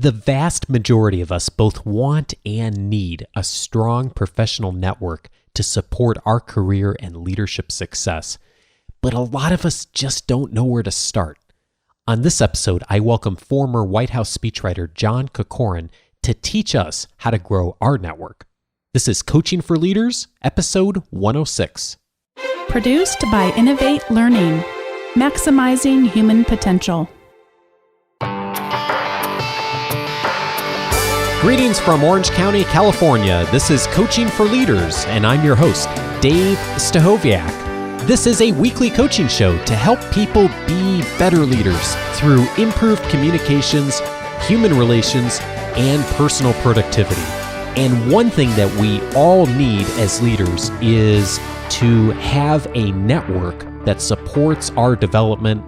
The vast majority of us both want and need a strong professional network to support our career and leadership success. But a lot of us just don't know where to start. On this episode, I welcome former White House speechwriter John Corcoran to teach us how to grow our network. This is Coaching for Leaders, episode 106. Produced by Innovate Learning, maximizing human potential. Greetings from Orange County, California. This is Coaching for Leaders, and I'm your host, Dave Stachowiak. This is a weekly coaching show to help people be better leaders through improved communications, human relations, and personal productivity. And one thing that we all need as leaders is to have a network that supports our development,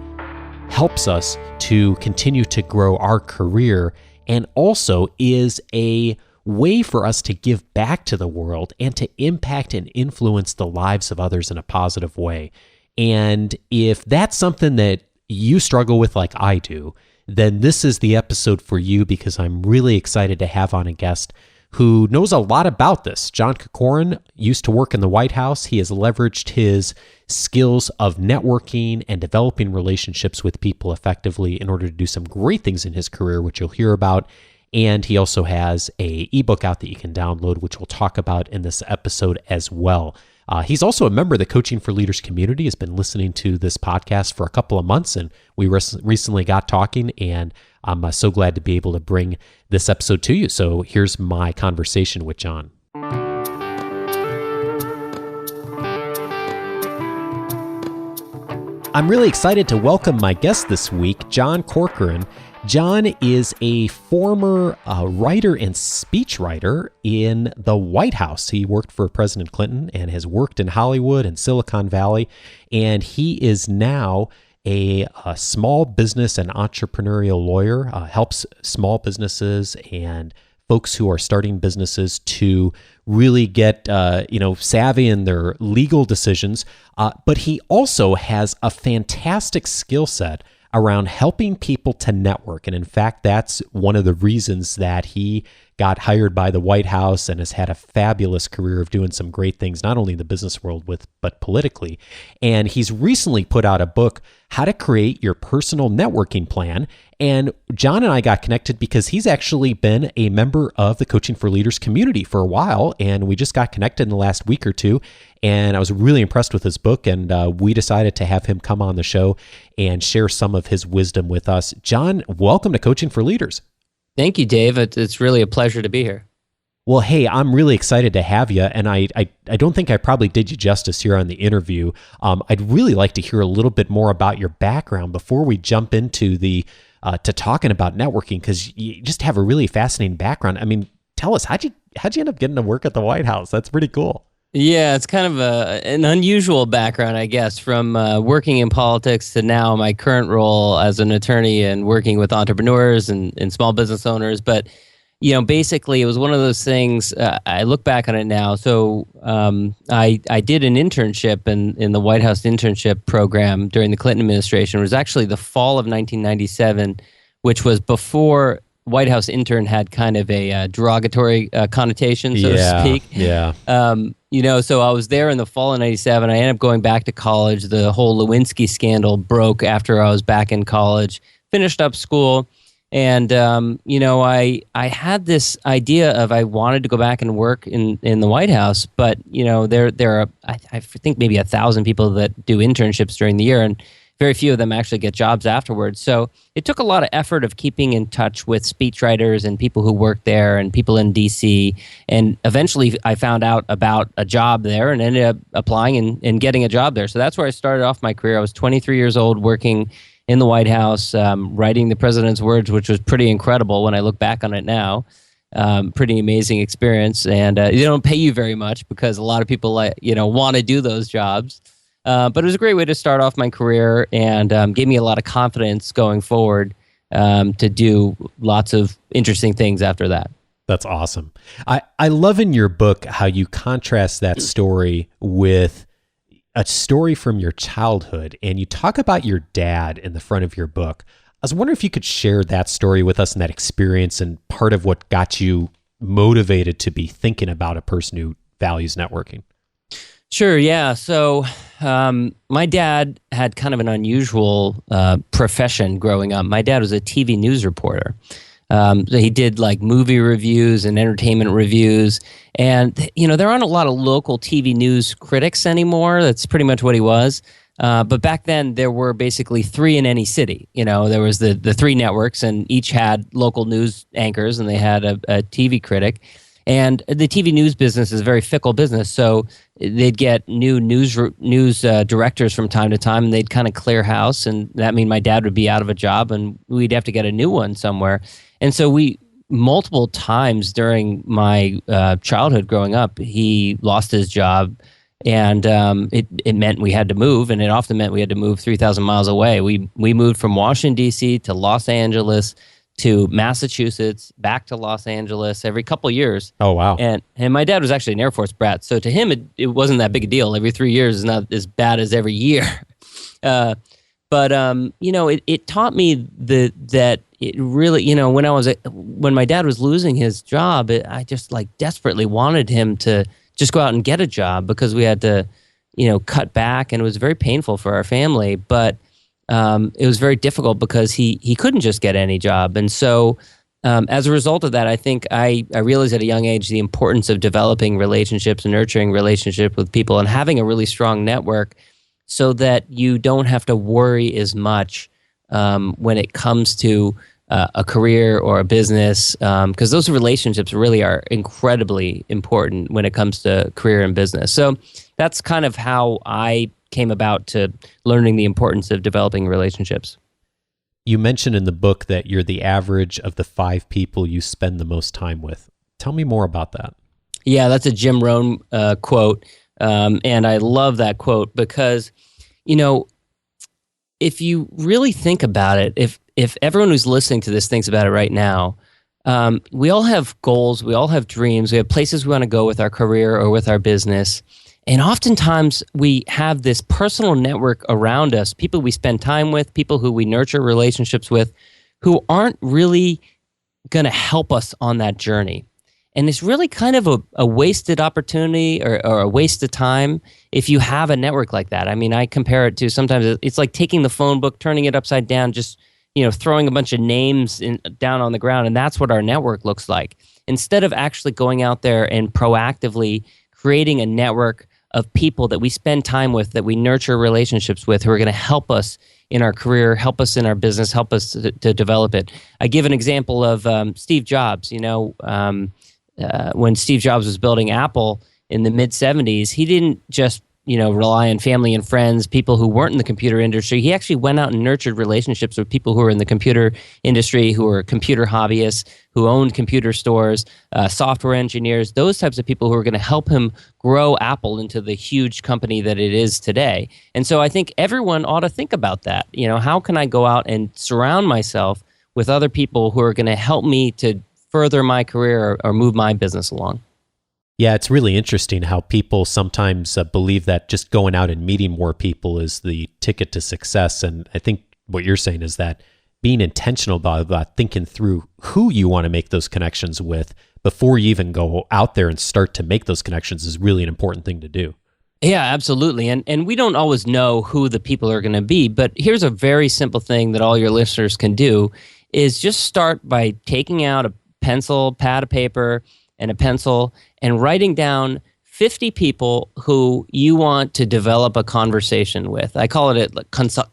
helps us to continue to grow our career, and also is a way for us to give back to the world and to impact and influence the lives of others in a positive way. And if that's something that you struggle with like I do, then this is the episode for you, because I'm really excited to have on a guest who knows a lot about this. John Corcoran used to work in the White House. He has leveraged his skills of networking and developing relationships with people effectively in order to do some great things in his career, which you'll hear about. And he also has an ebook out that you can download, which we'll talk about in this episode as well. He's also a member of the Coaching for Leaders community, has been listening to this podcast for a couple of months, and we recently got talking, and I'm so glad to be able to bring this episode to you. So here's my conversation with John. I'm really excited to welcome my guest this week, John Corcoran. John is a former writer and speechwriter in the White House. He worked for President Clinton and has worked in Hollywood and Silicon Valley, and he is now a small business and entrepreneurial lawyer, helps small businesses and folks who are starting businesses to really get savvy in their legal decisions. But he also has a fantastic skill set around helping people to network. And in fact, that's one of the reasons that he got hired by the White House and has had a fabulous career of doing some great things, not only in the business world, but politically. And he's recently put out a book, How to Create Your Personal Networking Plan. And John and I got connected because he's actually been a member of the Coaching for Leaders community for a while, and we just got connected in the last week or two. And I was really impressed with his book, and we decided to have him come on the show and share some of his wisdom with us. John, welcome to Coaching for Leaders. Thank you, Dave. It's really a pleasure to be here. Well, hey, I'm really excited to have you, and I don't think I probably did you justice here on the interview. I'd really like to hear a little bit more about your background before we jump into to talking about networking, because you just have a really fascinating background. I mean, tell us, how'd you end up getting to work at the White House? That's pretty cool. Yeah, it's kind of an unusual background, I guess, from working in politics to now my current role as an attorney and working with entrepreneurs and small business owners. But, basically it was one of those things, I look back on it now. So I did an internship in the White House internship program during the Clinton administration. It was actually the fall of 1997, which was before White House intern had kind of a derogatory connotation, so to speak. Yeah. So I was there in the fall of 97. I ended up going back to college. The whole Lewinsky scandal broke after I was back in college, finished up school. And, I had this idea of I wanted to go back and work in the White House, but, there are, I think maybe 1,000 people that do internships during the year, and very few of them actually get jobs afterwards. So it took a lot of effort of keeping in touch with speechwriters and people who work there and people in DC. And eventually I found out about a job there and ended up applying and getting a job there. So that's where I started off my career. I was 23 years old working in the White House, writing the president's words, which was pretty incredible when I look back on it now. Pretty amazing experience. And they don't pay you very much because a lot of people want to do those jobs. But it was a great way to start off my career and gave me a lot of confidence going forward to do lots of interesting things after that. That's awesome. I love in your book how you contrast that story with a story from your childhood, and you talk about your dad in the front of your book. I was wondering if you could share that story with us and that experience and part of what got you motivated to be thinking about a person who values networking. Sure, yeah. So my dad had kind of an unusual profession growing up. My dad was a TV news reporter. So he did like movie reviews and entertainment reviews. And, there aren't a lot of local TV news critics anymore. That's pretty much what he was. But back then, there were basically three in any city. There was the three networks, and each had local news anchors, and they had a TV critic. And the TV news business is a very fickle business, so they'd get new news directors from time to time, and they'd kind of clear house, and that mean my dad would be out of a job, and we'd have to get a new one somewhere. And so we multiple times during my childhood growing up, he lost his job. And it meant we had to move, and it often meant we had to move 3,000 miles away. We moved from Washington, D.C. to Los Angeles to Massachusetts, back to Los Angeles every couple of years. Oh, wow. And my dad was actually an Air Force brat, so to him it wasn't that big a deal. Every 3 years is not as bad as every year. But it taught me that it really, when my dad was losing his job, I just like desperately wanted him to just go out and get a job because we had to, cut back, and it was very painful for our family. But it was very difficult because he couldn't just get any job. And so as a result of that, I think I realized at a young age the importance of developing relationships and nurturing relationship with people and having a really strong network so that you don't have to worry as much when it comes to a career or a business, because those relationships really are incredibly important when it comes to career and business. So that's kind of how I came about to learning the importance of developing relationships. You mentioned in the book that you're the average of the 5 people you spend the most time with. Tell me more about that. Yeah, that's a Jim Rohn quote, and I love that quote because, if you really think about it, if everyone who's listening to this thinks about it right now, we all have goals, we all have dreams, we have places we want to go with our career or with our business. And oftentimes we have this personal network around us, people we spend time with, people who we nurture relationships with, who aren't really going to help us on that journey. And it's really kind of a wasted opportunity or a waste of time if you have a network like that. I mean, I compare it to sometimes it's like taking the phone book, turning it upside down, just throwing a bunch of names down on the ground, and that's what our network looks like. Instead of actually going out there and proactively creating a network of people that we spend time with, that we nurture relationships with, who are going to help us in our career, help us in our business, help us to develop it. I give an example of Steve Jobs. When Steve Jobs was building Apple in the mid-'70s, he didn't just rely on family and friends, people who weren't in the computer industry. He actually went out and nurtured relationships with people who were in the computer industry, who were computer hobbyists, who owned computer stores, software engineers, those types of people who were going to help him grow Apple into the huge company that it is today. And so I think everyone ought to think about that. How can I go out and surround myself with other people who are going to help me to further my career or move my business along? Yeah, it's really interesting how people sometimes believe that just going out and meeting more people is the ticket to success. And I think what you're saying is that being intentional about thinking through who you want to make those connections with before you even go out there and start to make those connections is really an important thing to do. Yeah, absolutely. And we don't always know who the people are going to be, but here's a very simple thing that all your listeners can do is just start by taking out a pencil, pad of paper, and a pencil, and writing down 50 people who you want to develop a conversation with. I call it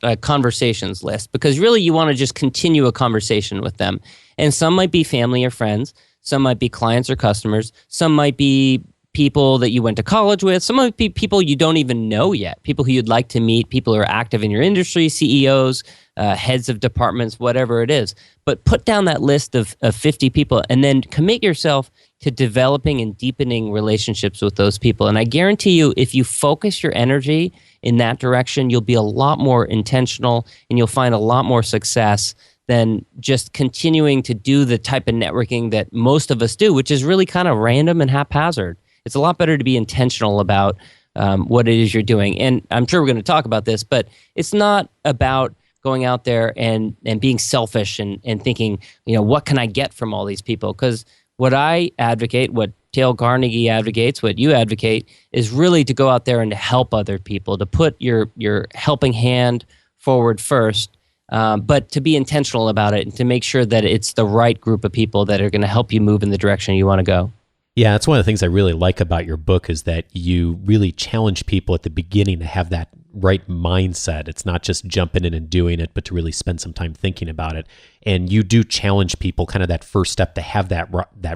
a conversations list because really you want to just continue a conversation with them. And some might be family or friends. Some might be clients or customers. Some might be people that you went to college with. Some might be people you don't even know yet, people who you'd like to meet, people who are active in your industry, CEOs, heads of departments, whatever it is. But put down that list of 50 people and then commit yourself to developing and deepening relationships with those people. And I guarantee you, if you focus your energy in that direction, you'll be a lot more intentional and you'll find a lot more success than just continuing to do the type of networking that most of us do, which is really kind of random and haphazard. It's a lot better to be intentional about what it is you're doing. And I'm sure we're going to talk about this, but it's not about going out there and being selfish and thinking, what can I get from all these people? Because what I advocate, what Dale Carnegie advocates, what you advocate, is really to go out there and to help other people, to put your helping hand forward first, but to be intentional about it and to make sure that it's the right group of people that are going to help you move in the direction you want to go. Yeah, that's one of the things I really like about your book is that you really challenge people at the beginning to have that right mindset. It's not just jumping in and doing it, but to really spend some time thinking about it. And you do challenge people, kind of that first step, to have that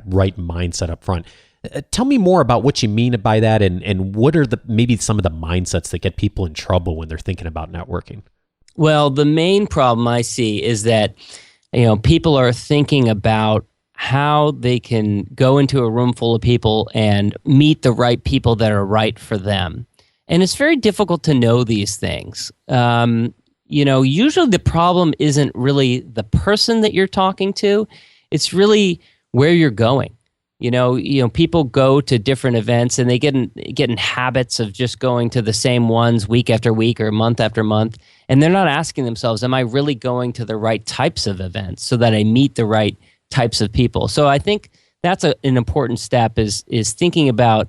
right mindset up front. Tell me more about what you mean by that, and what are maybe some of the mindsets that get people in trouble when they're thinking about networking? Well, the main problem I see is that people are thinking about how they can go into a room full of people and meet the right people that are right for them. And it's very difficult to know these things. Usually the problem isn't really the person that you're talking to. It's really where you're going. People go to different events and they get in habits of just going to the same ones week after week or month after month. And they're not asking themselves, am I really going to the right types of events so that I meet the right types of people? So I think that's an important step is thinking about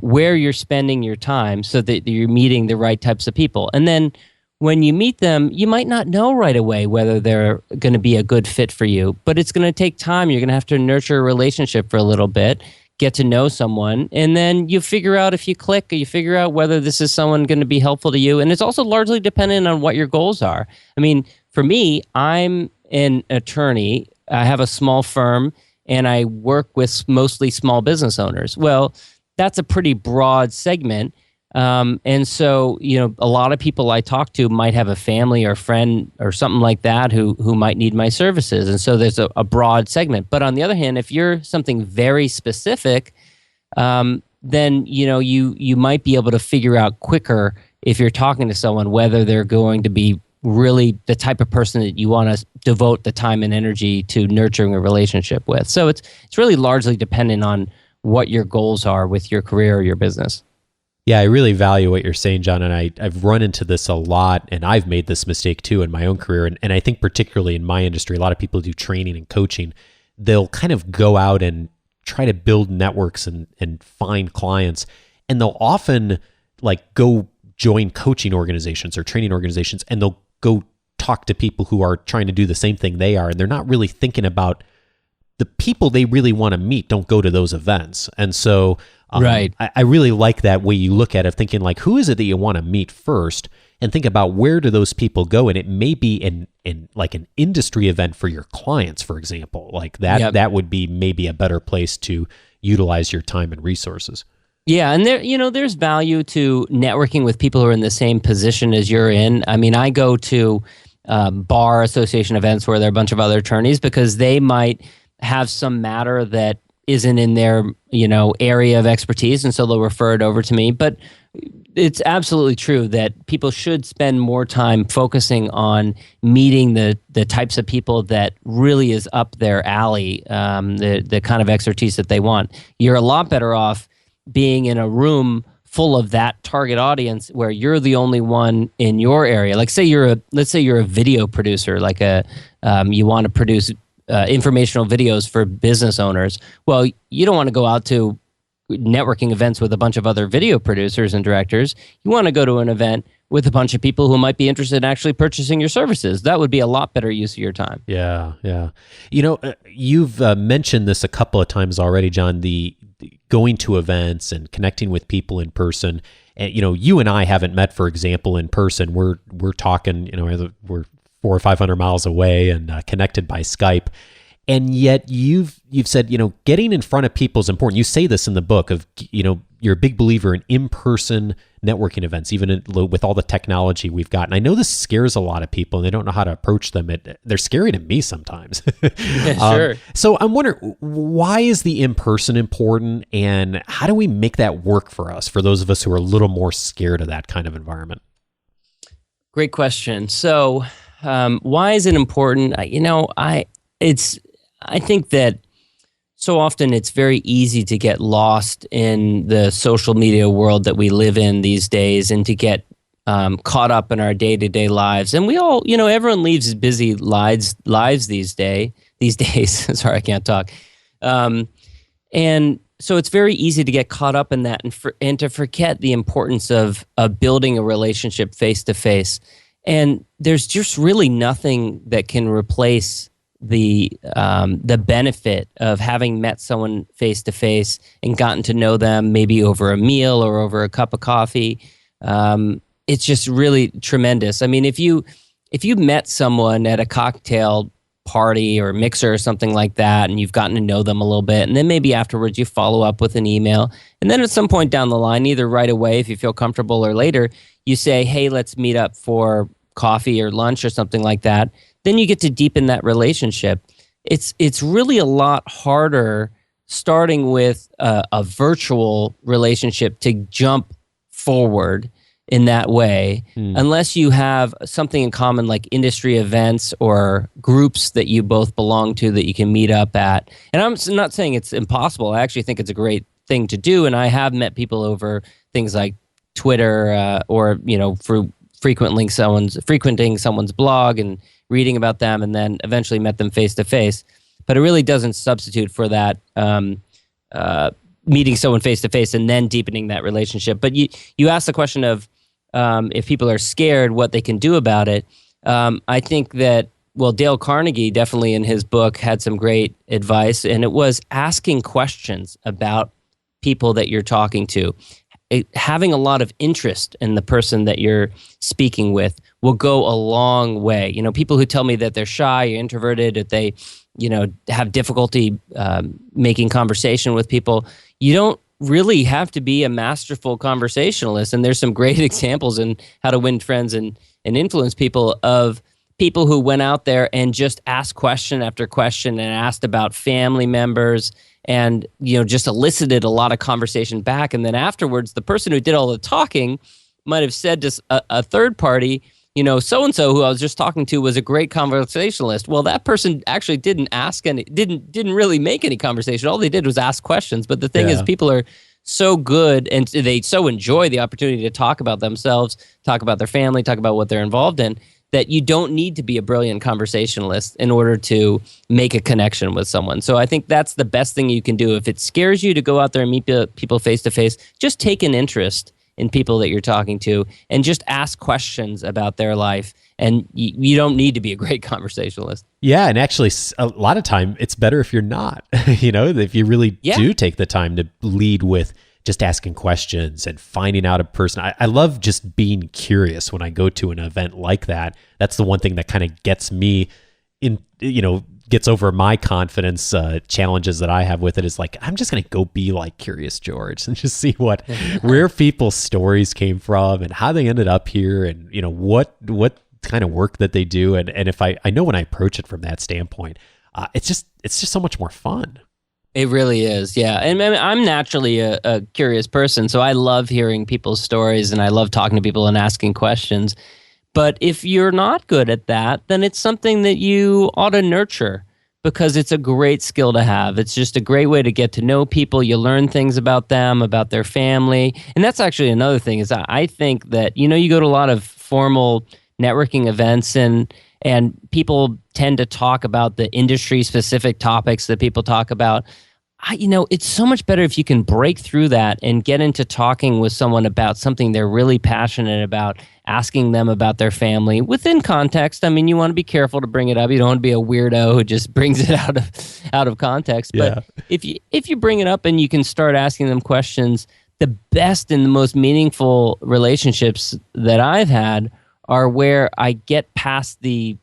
where you're spending your time so that you're meeting the right types of people. And then when you meet them, you might not know right away whether they're going to be a good fit for you, but it's going to take time. You're going to have to nurture a relationship for a little bit, get to know someone, and then you figure out if you click, or you figure out whether this is someone going to be helpful to you. And it's also largely dependent on what your goals are. I mean, for me, I'm an attorney. I have a small firm, and I work with mostly small business owners. Well, that's a pretty broad segment. And so, a lot of people I talk to might have a family or friend or something like that who might need my services. And so there's a broad segment. But on the other hand, if you're something very specific, then, you might be able to figure out quicker if you're talking to someone whether they're going to be really the type of person that you want to devote the time and energy to nurturing a relationship with. So it's really largely dependent on what your goals are with your career or your business. Yeah, I really value what you're saying, John, and I've run into this a lot, and I've made this mistake too in my own career, and I think particularly in my industry, a lot of people do training and coaching. They'll kind of go out and try to build networks and find clients, and they'll often go join coaching organizations or training organizations, and they'll go talk to people who are trying to do the same thing they are, and they're not really thinking about the people they really want to meet don't go to those events. And so right. I really like that way you look at it, thinking who is it that you want to meet first, and think about where do those people go. And it may be an industry event for your clients, for example, that. Yep. That would be maybe a better place to utilize your time and resources. Yeah, and there's value to networking with people who are in the same position as you're in. I mean, I go to bar association events where there are a bunch of other attorneys because they might have some matter that isn't in their area of expertise, and so they'll refer it over to me. But it's absolutely true that people should spend more time focusing on meeting the types of people that really is up their alley, the kind of expertise that they want. You're a lot better off being in a room full of that target audience where you're the only one in your area. Let's say you're a video producer, you want to produce informational videos for business owners. Well, you don't want to go out to networking events with a bunch of other video producers and directors. You want to go to an event with a bunch of people who might be interested in actually purchasing your services. That would be a lot better use of your time. Yeah. You've mentioned this a couple of times already, John, the going to events and connecting with people in person. And, you and I haven't met, for example, in person. We're talking, we're 400 or 500 miles away and connected by Skype. And yet you've said, getting in front of people is important. You say this in the book of, you're a big believer in in-person networking events, even with all the technology we've got. And I know this scares a lot of people and they don't know how to approach them. They're scary to me sometimes. Yeah, sure. So I'm wondering, why is the in-person important, and how do we make that work for us, for those of us who are a little more scared of that kind of environment? Great question. So why is it important? I think that so often it's very easy to get lost in the social media world that we live in these days, and to get caught up in our day-to-day lives. And we all, everyone leads busy lives these days. Sorry, I can't talk. And so it's very easy to get caught up in that and to forget the importance of building a relationship face-to-face. And there's just really nothing that can replace the benefit of having met someone face-to-face and gotten to know them maybe over a meal or over a cup of coffee. It's just really tremendous. I mean, if you met someone at a cocktail party or mixer or something like that, and you've gotten to know them a little bit, and then maybe afterwards you follow up with an email, and then at some point down the line, either right away if you feel comfortable or later, you say, hey, let's meet up for coffee or lunch or something like that, then you get to deepen that relationship. It's really a lot harder starting with a virtual relationship to jump forward in that way, unless you have something in common like industry events or groups that you both belong to that you can meet up at. And I'm not saying it's impossible. I actually think it's a great thing to do. And I have met people over things like Twitter or, through frequenting someone's blog and reading about them, and then eventually met them face to face. But it really doesn't substitute for that meeting someone face to face and then deepening that relationship. But you asked the question of if people are scared, what they can do about it. I think that, Dale Carnegie definitely in his book had some great advice, and it was asking questions about people that you're talking to. Having a lot of interest in the person that you're speaking with will go a long way. People who tell me that they're shy or introverted, that they, have difficulty making conversation with people, you don't really have to be a masterful conversationalist. And there's some great examples in How to Win Friends and Influence People of people who went out there and just asked question after question and asked about family members and, just elicited a lot of conversation back. And then afterwards, the person who did all the talking might have said to a third party, so-and-so who I was just talking to was a great conversationalist. Well, that person actually didn't really make any conversation. All they did was ask questions. But the thing is, people are so good and they so enjoy the opportunity to talk about themselves, talk about their family, talk about what they're involved in, that you don't need to be a brilliant conversationalist in order to make a connection with someone. So I think that's the best thing you can do. If it scares you to go out there and meet people face to face, just take an interest in people that you're talking to and just ask questions about their life. And you don't need to be a great conversationalist. Yeah, and actually a lot of time it's better if you're not, if you really do take the time to lead with just asking questions and finding out a person. I love just being curious when I go to an event like that. That's the one thing that kind of gets me in, gets over my confidence challenges that I have with it, is like, I'm just going to go be like Curious George and just see where people's stories came from and how they ended up here and, what kind of work that they do. And if I know when I approach it from that standpoint, it's just so much more fun. It really is, yeah. And I'm naturally a curious person, so I love hearing people's stories and I love talking to people and asking questions. But if you're not good at that, then it's something that you ought to nurture because it's a great skill to have. It's just a great way to get to know people. You learn things about them, about their family. And that's actually another thing is I think that, you go to a lot of formal networking events and people tend to talk about the industry-specific topics that people talk about. It's so much better if you can break through that and get into talking with someone about something they're really passionate about, asking them about their family within context. I mean, you want to be careful to bring it up. You don't want to be a weirdo who just brings it out of context. But if you bring it up and you can start asking them questions, the best and the most meaningful relationships that I've had are where I get past the,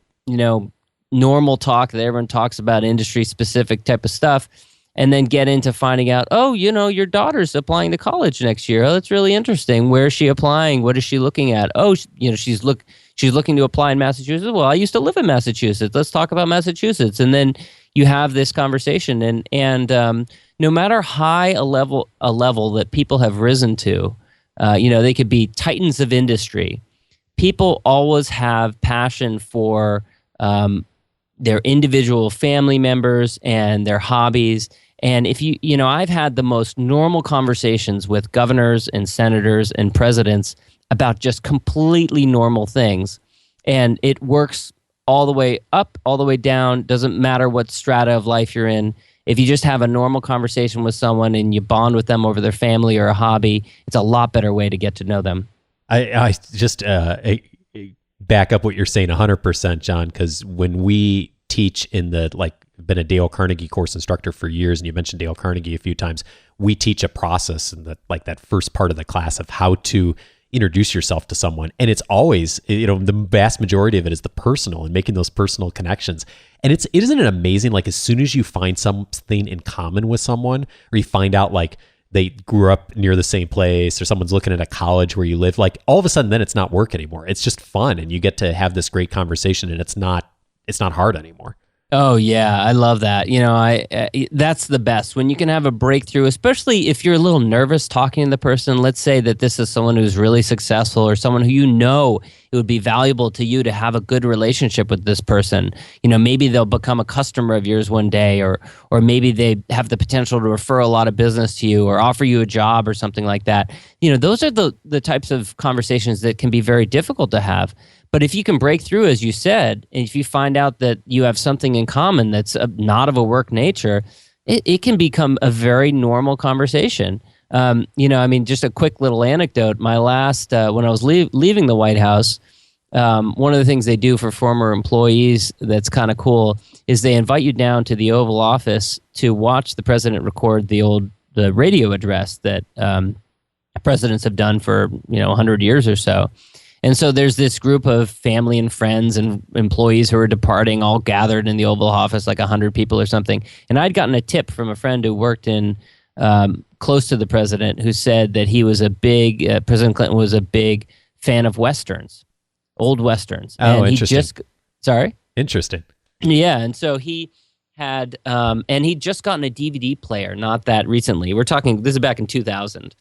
normal talk that everyone talks about, industry-specific type of stuff, and then get into finding out, your daughter's applying to college next year. Oh, that's really interesting. Where is she applying? What is she looking at? Oh, she's looking to apply in Massachusetts. Well, I used to live in Massachusetts. Let's talk about Massachusetts. And then you have this conversation. And no matter high a level that people have risen to, they could be titans of industry. People always have passion for their individual family members and their hobbies. And if I've had the most normal conversations with governors and senators and presidents about just completely normal things. And it works all the way up, all the way down. Doesn't matter what strata of life you're in. If you just have a normal conversation with someone and you bond with them over their family or a hobby, it's a lot better way to get to know them. I just back up what you're saying 100%, John, because when we teach in been a Dale Carnegie course instructor for years, and you mentioned Dale Carnegie a few times, we teach a process in that first part of the class of how to introduce yourself to someone. And it's always, the vast majority of it is the personal and making those personal connections. And isn't it amazing? Like as soon as you find something in common with someone, or you find out like they grew up near the same place, or someone's looking at a college where you live, like all of a sudden then it's not work anymore. It's just fun. And you get to have this great conversation, and it's not hard anymore. Oh yeah, I love that. That's the best when you can have a breakthrough, especially if you're a little nervous talking to the person. Let's say that this is someone who's really successful, or someone who it would be valuable to you to have a good relationship with this person. Maybe they'll become a customer of yours one day, or maybe they have the potential to refer a lot of business to you or offer you a job or something like that. Those are the types of conversations that can be very difficult to have. But if you can break through, as you said, and if you find out that you have something in common that's not of a work nature, it can become a very normal conversation. Just a quick little anecdote. My last, when I was leaving the White House, one of the things they do for former employees that's kind of cool is they invite you down to the Oval Office to watch the president record the radio address that presidents have done for 100 years or so. And so there's this group of family and friends and employees who are departing, all gathered in the Oval Office, like 100 people or something. And I'd gotten a tip from a friend who worked in close to the president, who said that he was President Clinton was a big fan of Westerns, old Westerns. Oh, interesting. Sorry? Interesting. Yeah, and so he had, and he'd just gotten a DVD player not that recently. This is back in 2000.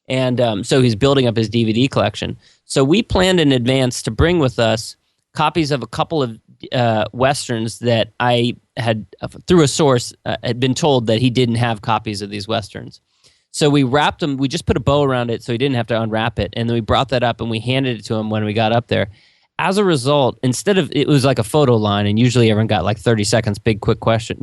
And so he's building up his DVD collection. So we planned in advance to bring with us copies of a couple of Westerns that I had, through a source, had been told that he didn't have copies of these Westerns. So we wrapped them. We just put a bow around it so he didn't have to unwrap it. And then we brought that up and we handed it to him when we got up there. As a result, it was like a photo line, and usually everyone got like 30 seconds, big, quick question,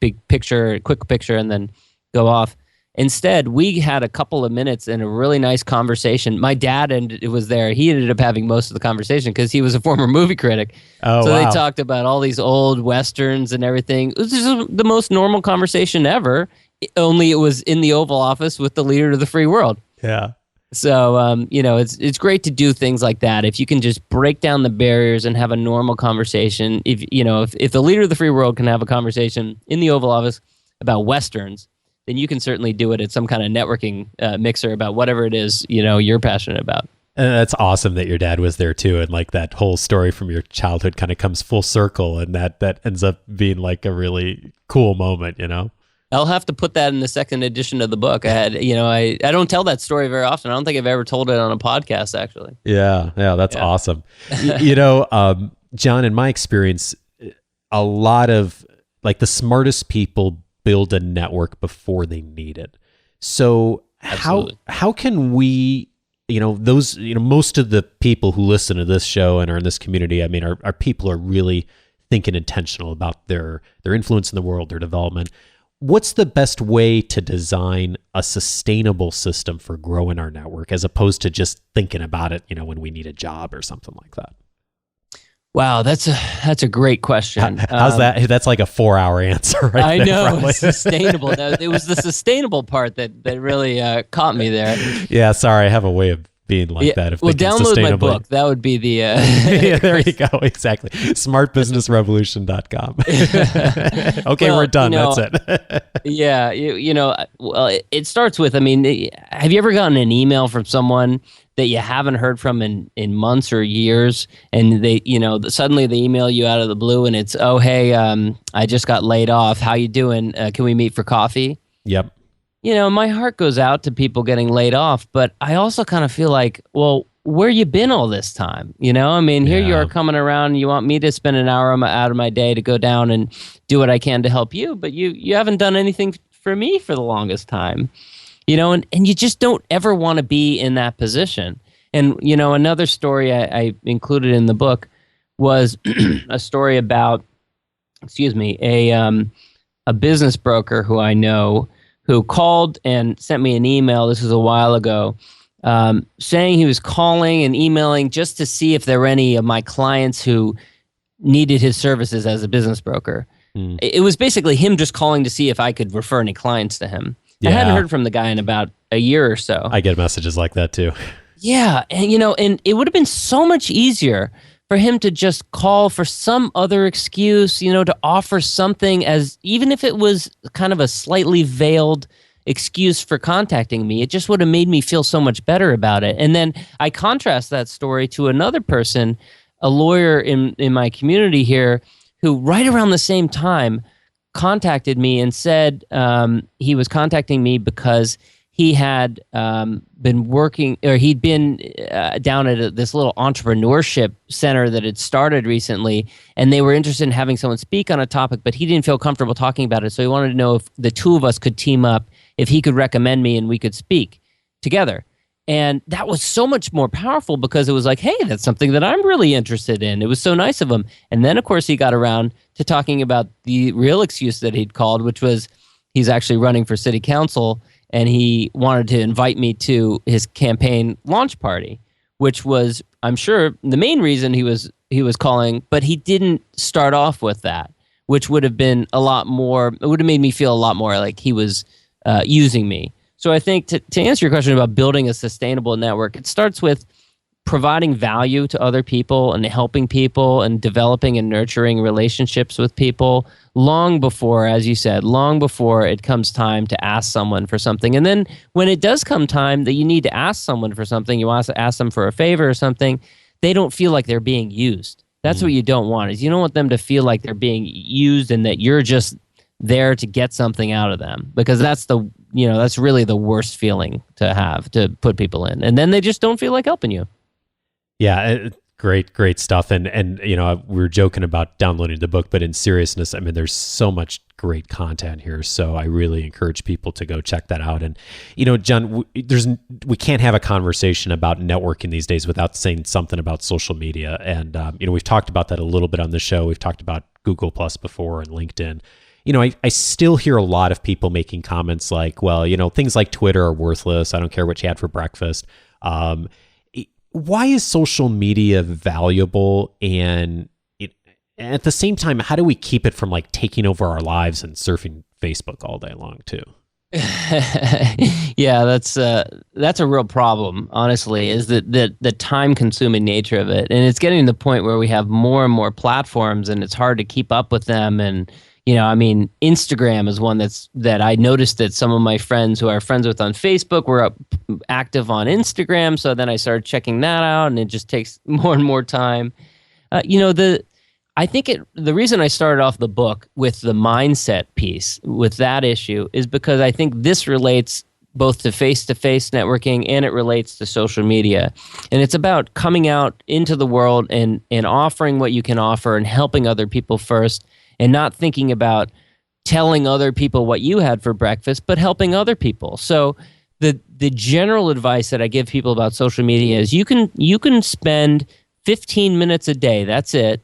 big picture, quick picture, and then go off. Instead, we had a couple of minutes and a really nice conversation. My dad was there. He ended up having most of the conversation because he was a former movie critic. Oh, so wow. They talked about all these old Westerns and everything. It was just the most normal conversation ever, only it was in the Oval Office with the leader of the free world. Yeah. So, it's great to do things like that. If you can just break down the barriers and have a normal conversation, if the leader of the free world can have a conversation in the Oval Office about Westerns, then you can certainly do it at some kind of networking mixer about whatever it is, you're passionate about. And that's awesome that your dad was there too. And like that whole story from your childhood kind of comes full circle, and that ends up being like a really cool moment, I'll have to put that in the second edition of the book. I don't tell that story very often. I don't think I've ever told it on a podcast, actually. Yeah, that's awesome. John, in my experience, a lot of like the smartest people build a network before they need it. So how can we, most of the people who listen to this show and are in this community, our people are really thinking intentional about their influence in the world, their development. What's the best way to design a sustainable system for growing our network, as opposed to just thinking about it, when we need a job or something like that? Wow, that's a great question. How's that? That's like a 4-hour answer, right? I know, probably. sustainable. It was the sustainable part that really caught me there. Yeah, sorry, I have a way of being like that. Download my book. That would be the... yeah, there you go. Exactly. Smartbusinessrevolution.com. Okay, we're done. That's it. Yeah. It starts with, have you ever gotten an email from someone that you haven't heard from in months or years, and they, suddenly they email you out of the blue and it's, oh, hey, I just got laid off. How you doing? Can we meet for coffee? Yep. My heart goes out to people getting laid off, but I also kind of feel like, well, where you been all this time? Here you are coming around and you want me to spend an hour out of my day to go down and do what I can to help you, but you haven't done anything for me for the longest time, and you just don't ever want to be in that position. And, another story I included in the book was a story about, a business broker who I know who called and sent me an email. This was a while ago, saying he was calling and emailing just to see if there were any of my clients who needed his services as a business broker. It was basically him just calling to see if I could refer any clients to him. I hadn't heard from the guy in about a year or so. I get messages like that too. Yeah, and and it would have been so much easier for him to just call for some other excuse, to offer something, as even if it was kind of a slightly veiled excuse for contacting me. It just would have made me feel so much better about it. And then I contrast that story to another person, a lawyer in my community here, who right around the same time contacted me and said he was contacting me because he had been working, or he'd been down at this little entrepreneurship center that had started recently, and they were interested in having someone speak on a topic, but he didn't feel comfortable talking about it. So he wanted to know if the two of us could team up, if he could recommend me and we could speak together. And that was so much more powerful because it was like, hey, that's something that I'm really interested in. It was so nice of him. And then, of course, he got around to talking about the real excuse that he'd called, which was he's actually running for city council, and he wanted to invite me to his campaign launch party, which was, I'm sure, the main reason he was calling, but he didn't start off with that, which would have been a lot more, it would have made me feel a lot more like he was using me. So I think to answer your question about building a sustainable network, it starts with providing value to other people and helping people and developing and nurturing relationships with people long before, as you said, long before it comes time to ask someone for something. And then when it does come time that you need to ask someone for something, you want to ask them for a favor or something, they don't feel like they're being used. That's what you don't want, is you don't want them to feel like they're being used and that you're just there to get something out of them, because that's that's really the worst feeling to have, to put people in. And then they just don't feel like helping you. Yeah, great stuff. And we were joking about downloading the book, but in seriousness, I mean, there's so much great content here. So I really encourage people to go check that out. And, John, we can't have a conversation about networking these days without saying something about social media. And, we've talked about that a little bit on the show. We've talked about Google Plus before and LinkedIn. I still hear a lot of people making comments like, well, things like Twitter are worthless. I don't care what you had for breakfast. Why is social media valuable? And at the same time, how do we keep it from like taking over our lives and surfing Facebook all day long too? Yeah, that's a real problem, honestly, is the time-consuming nature of it. And it's getting to the point where we have more and more platforms and it's hard to keep up with them. And Instagram is one that I noticed that some of my friends who are friends with on Facebook were active on Instagram. So then I started checking that out, and it just takes more and more time. I think the reason I started off the book with the mindset piece, with that issue, is because I think this relates both to face-to-face networking and it relates to social media. And it's about coming out into the world and offering what you can offer and helping other people first, and not thinking about telling other people what you had for breakfast, but helping other people. So the general advice that I give people about social media is you can spend 15 minutes a day, that's it,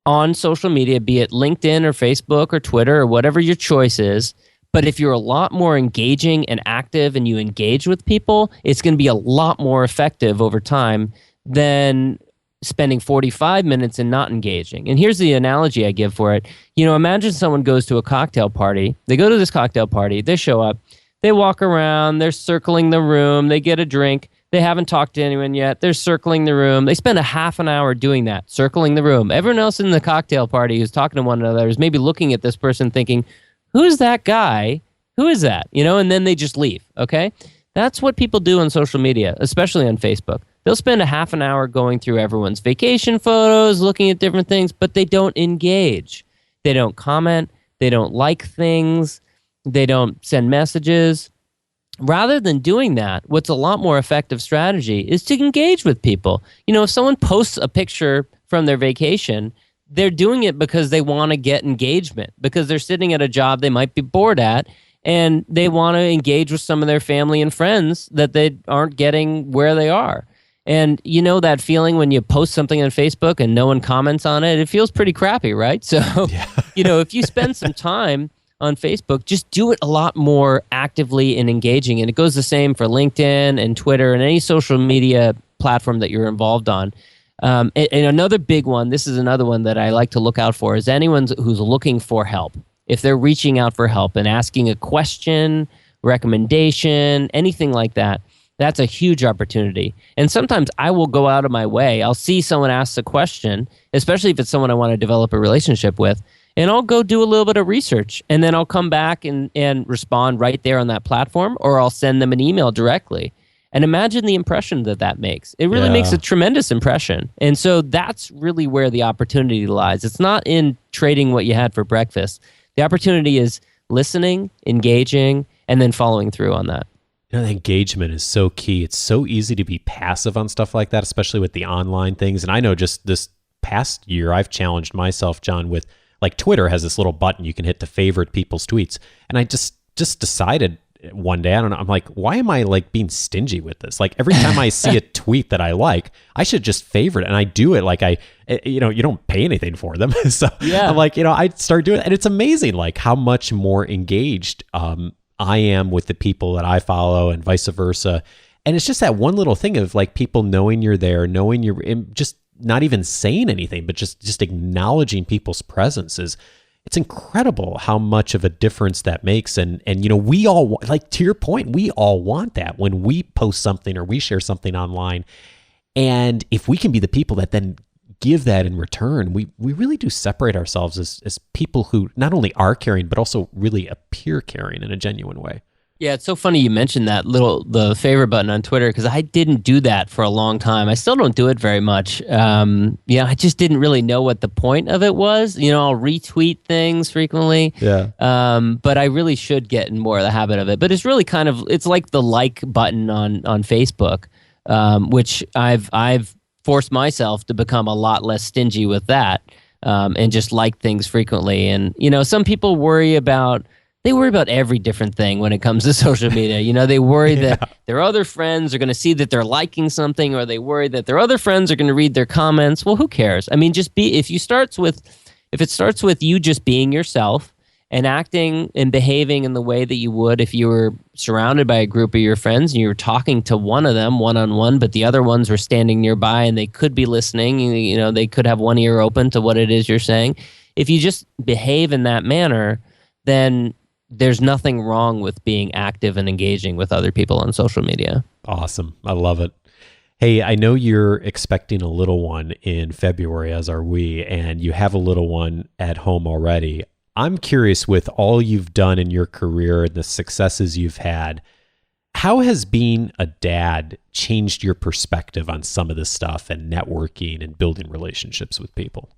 on social media, be it LinkedIn or Facebook or Twitter or whatever your choice is. But if you're a lot more engaging and active and you engage with people, it's going to be a lot more effective over time than spending 45 minutes and not engaging. And here's the analogy I give for it. Imagine someone goes to a cocktail party. They go to this cocktail party. They show up. They walk around. They're circling the room. They get a drink. They haven't talked to anyone yet. They're circling the room. They spend a half an hour doing that, circling the room. Everyone else in the cocktail party who's talking to one another is maybe looking at this person thinking, who's that guy? Who is that? And then they just leave, okay? That's what people do on social media, especially on Facebook. They'll spend a half an hour going through everyone's vacation photos, looking at different things, but they don't engage. They don't comment. They don't like things. They don't send messages. Rather than doing that, what's a lot more effective strategy is to engage with people. If someone posts a picture from their vacation, they're doing it because they want to get engagement, because they're sitting at a job they might be bored at, and they want to engage with some of their family and friends that they aren't getting where they are. And you know that feeling when you post something on Facebook and no one comments on it? It feels pretty crappy, right? So, if you spend some time on Facebook, just do it a lot more actively and engaging. And it goes the same for LinkedIn and Twitter and any social media platform that you're involved on. And another big one, this is another one that I like to look out for, is anyone who's looking for help. If they're reaching out for help and asking a question, recommendation, anything like that, that's a huge opportunity. And sometimes I will go out of my way. I'll see someone ask a question, especially if it's someone I want to develop a relationship with, and I'll go do a little bit of research. And then I'll come back and respond right there on that platform, or I'll send them an email directly. And imagine the impression that makes. It really makes a tremendous impression. And so that's really where the opportunity lies. It's not in trading what you had for breakfast. The opportunity is listening, engaging, and then following through on that. The engagement is so key. It's so easy to be passive on stuff like that, especially with the online things. And I know just this past year, I've challenged myself, John, with like Twitter has this little button you can hit to favorite people's tweets. And I just decided one day, I don't know, I'm like, why am I like being stingy with this? Like every time I see a tweet that I like, I should just favorite it. And I do it like you don't pay anything for them. So I'm like, I start doing it. And it's amazing like how much more engaged I am with the people that I follow and vice versa. And it's just that one little thing of like people knowing you're there, knowing you're just not even saying anything, but just acknowledging people's presence it's incredible how much of a difference that makes. And we all, like to your point, we all want that when we post something or we share something online. And if we can be the people that then give that in return, we really do separate ourselves as people who not only are caring, but also really appear caring in a genuine way. Yeah, it's so funny you mentioned the favorite button on Twitter, because I didn't do that for a long time. I still don't do it very much. I just didn't really know what the point of it was. I'll retweet things frequently. Yeah. But I really should get in more of the habit of it. But it's really it's like the like button on Facebook, which I've forced myself to become a lot less stingy with that, and just like things frequently. And some people worry about every different thing when it comes to social media. They worry that their other friends are going to see that they're liking something, or they worry that their other friends are going to read their comments. Well, who cares? I mean, if it starts with you just being yourself and acting and behaving in the way that you would if you were surrounded by a group of your friends and you were talking to one of them one-on-one, but the other ones were standing nearby and they could be listening, they could have one ear open to what it is you're saying. If you just behave in that manner, then there's nothing wrong with being active and engaging with other people on social media. Awesome. I love it. Hey, I know you're expecting a little one in February, as are we, and you have a little one at home already. I'm curious, with all you've done in your career and the successes you've had, how has being a dad changed your perspective on some of this stuff and networking and building relationships with people?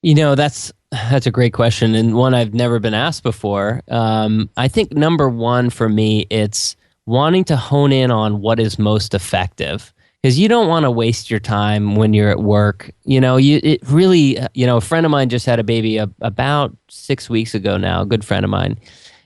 That's a great question, and one I've never been asked before. I think number one for me, it's wanting to hone in on what is most effective, because you don't want to waste your time when you're at work. A friend of mine just had a baby about 6 weeks ago now, a good friend of mine,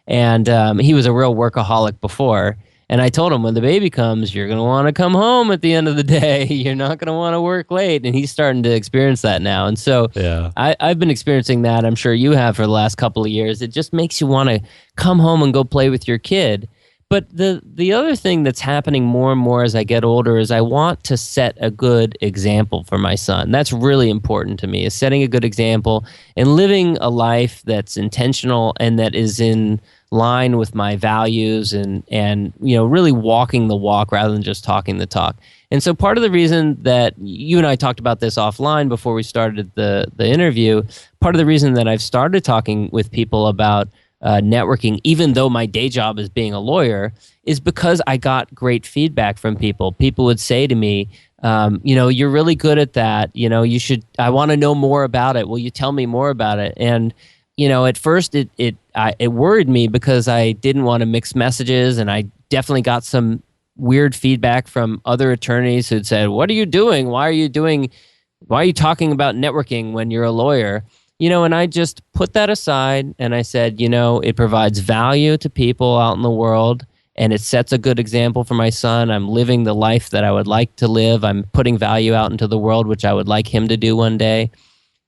and he was a real workaholic before. And I told him, when the baby comes, you're going to want to come home at the end of the day. You're not going to want to work late. And he's starting to experience that now. And so I've been experiencing that. I'm sure you have for the last couple of years. It just makes you want to come home and go play with your kid. But the other thing that's happening more and more as I get older is I want to set a good example for my son. That's really important to me, is setting a good example and living a life that's intentional and that is in line with my values and really walking the walk rather than just talking the talk. And so part of the reason that you and I talked about this offline before we started the interview, part of the reason that I've started talking with people about networking, even though my day job is being a lawyer, is because I got great feedback from people. People would say to me, you're really good at that. I want to know more about it. Will you tell me more about it? And at first it worried me because I didn't want to mix messages, and I definitely got some weird feedback from other attorneys who'd said, "What are you doing? Why are you talking about networking when you're a lawyer?" And I just put that aside and I said, it provides value to people out in the world, and it sets a good example for my son. I'm living the life that I would like to live. I'm putting value out into the world, which I would like him to do one day.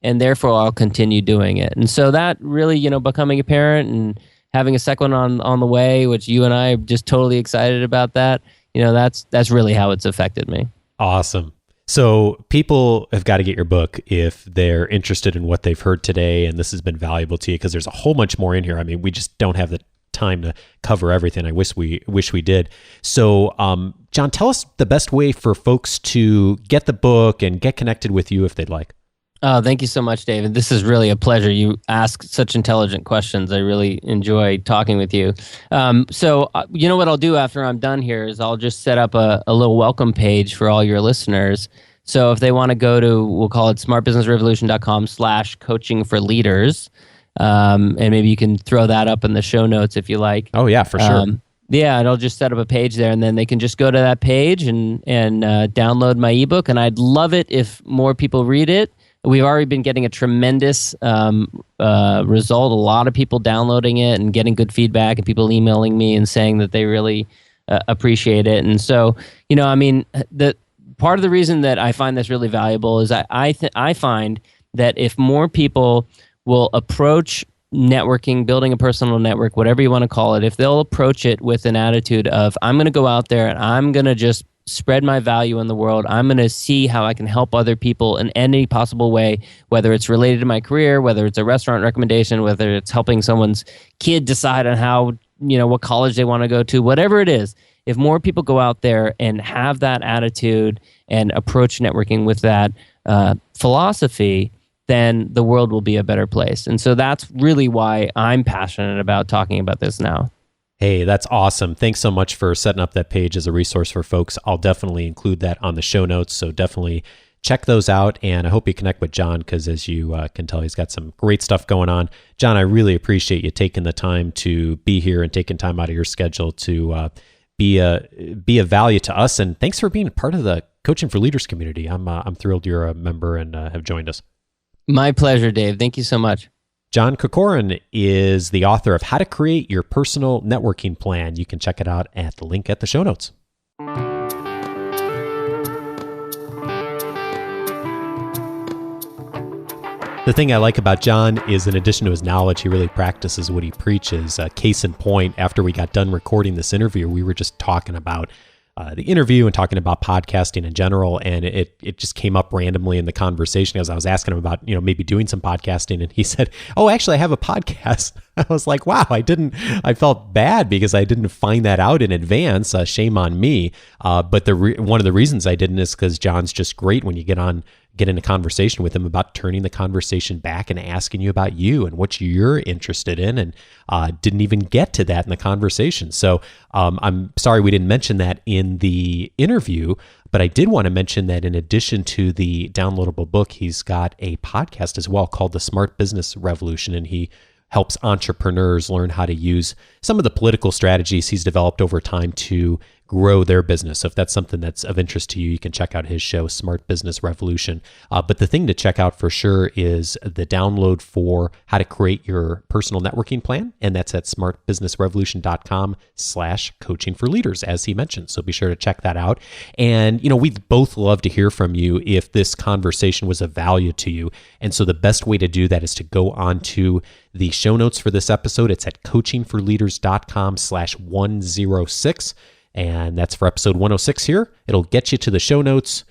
And therefore, I'll continue doing it. And so that really, becoming a parent and having a second one on the way, which you and I are just totally excited about that, that's really how it's affected me. Awesome. So people have got to get your book if they're interested in what they've heard today, and this has been valuable to you, because there's a whole bunch more in here. I mean, we just don't have the time to cover everything. I wish we did. So, John, tell us the best way for folks to get the book and get connected with you if they'd like. Oh, thank you so much, David. This is really a pleasure. You ask such intelligent questions. I really enjoy talking with you. So what I'll do after I'm done here is I'll just set up a little welcome page for all your listeners. So if they want to go to, we'll call it smartbusinessrevolution.com/coaching for leaders. And maybe you can throw that up in the show notes if you like. Oh, yeah, for sure. Yeah, and I'll just set up a page there, and then they can just go to that page and download my ebook. And I'd love it if more people read it. We've already been getting a tremendous result. A lot of people downloading it and getting good feedback, and people emailing me and saying that they really appreciate it. And so, the part of the reason that I find this really valuable is I find that if more people will approach networking, building a personal network, whatever you want to call it, if they'll approach it with an attitude of, I'm going to go out there and I'm going to just spread my value in the world. I'm going to see how I can help other people in any possible way, whether it's related to my career, whether it's a restaurant recommendation, whether it's helping someone's kid decide on how, what college they want to go to, whatever it is. If more people go out there and have that attitude and approach networking with that philosophy, then the world will be a better place. And so that's really why I'm passionate about talking about this now. Hey, that's awesome. Thanks so much for setting up that page as a resource for folks. I'll definitely include that on the show notes, so definitely check those out. And I hope you connect with John, because as you can tell, he's got some great stuff going on. John, I really appreciate you taking the time to be here and taking time out of your schedule to be a value to us. And thanks for being part of the Coaching for Leaders community. I'm thrilled you're a member and have joined us. My pleasure, Dave. Thank you so much. John Corcoran is the author of How to Create Your Personal Networking Plan. You can check it out at the link at the show notes. The thing I like about John is, in addition to his knowledge, he really practices what he preaches. Case in point, after we got done recording this interview, we were just talking about the interview and talking about podcasting in general, and it just came up randomly in the conversation as I was asking him about maybe doing some podcasting, and he said, "Oh, actually, I have a podcast." I was like, "Wow!" I felt bad because I didn't find that out in advance. Shame on me. But one of the reasons I didn't is because John's just great when you get in a conversation with him about turning the conversation back and asking you about you and what you're interested in, and didn't even get to that in the conversation. So I'm sorry we didn't mention that in the interview, but I did want to mention that in addition to the downloadable book, he's got a podcast as well called The Smart Business Revolution, and he helps entrepreneurs learn how to use some of the political strategies he's developed over time to grow their business. So if that's something that's of interest to you, you can check out his show, Smart Business Revolution. But the thing to check out for sure is the download for How to Create Your Personal Networking Plan. And that's at smartbusinessrevolution.com/coaching for leaders, as he mentioned. So be sure to check that out. And, we'd both love to hear from you if this conversation was of value to you. And so the best way to do that is to go on to the show notes for this episode. It's at coachingforleaders.com/106. And that's for episode 106 here. It'll get you to the show notes.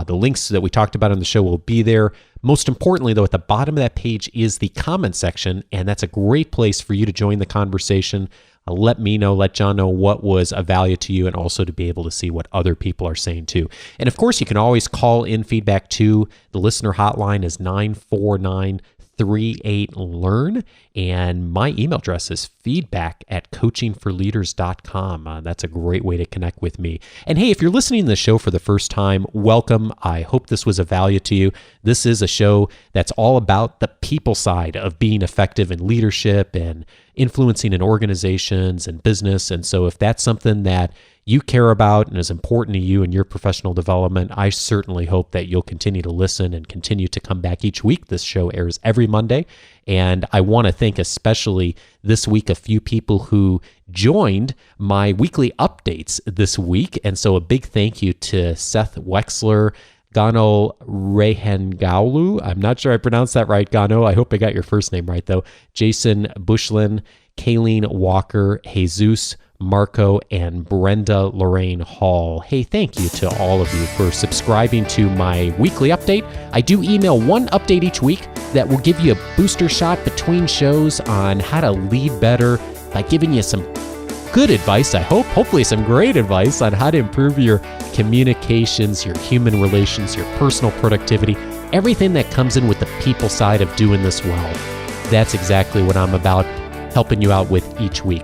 The links that we talked about on the show will be there. Most importantly, though, at the bottom of that page is the comment section, and that's a great place for you to join the conversation. Let me know, let John know what was of value to you, and also to be able to see what other people are saying too. And of course, you can always call in feedback too. The listener hotline is 949-38-LEARN, and my email address is feedback@coachingforleaders.com. That's a great way to connect with me. And hey, if you're listening to the show for the first time, welcome. I hope this was of value to you. This is a show that's all about the people side of being effective in leadership and influencing in organizations and business. And so if that's something that you care about and is important to you in your professional development, I certainly hope that you'll continue to listen and continue to come back each week. This show airs every Monday. And I want to thank especially this week a few people who joined my weekly updates this week. And so a big thank you to Seth Wexler, Gano Rehengaulu. I'm not sure I pronounced that right, Gano. I hope I got your first name right, though. Jason Bushlin, Kayleen Walker, Jesus Marco, and Brenda Lorraine Hall. Hey, thank you to all of you for subscribing to my weekly update. I do email one update each week that will give you a booster shot between shows on how to lead better by giving you some good advice, I hope, hopefully some great advice on how to improve your communications, your human relations, your personal productivity, everything that comes in with the people side of doing this well. That's exactly what I'm about, helping you out with each week.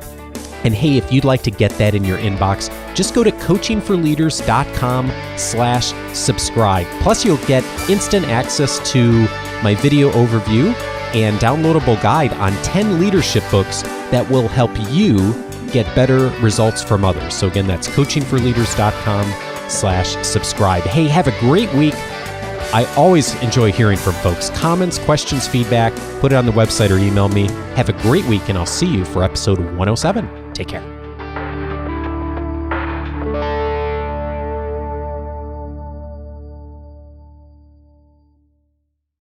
And hey, if you'd like to get that in your inbox, just go to coachingforleaders.com/subscribe. Plus, you'll get instant access to my video overview and downloadable guide on 10 leadership books that will help you get better results from others. So again, that's coachingforleaders.com/subscribe. Hey, have a great week. I always enjoy hearing from folks. Comments, questions, feedback, put it on the website or email me. Have a great week, and I'll see you for episode 107. Take care.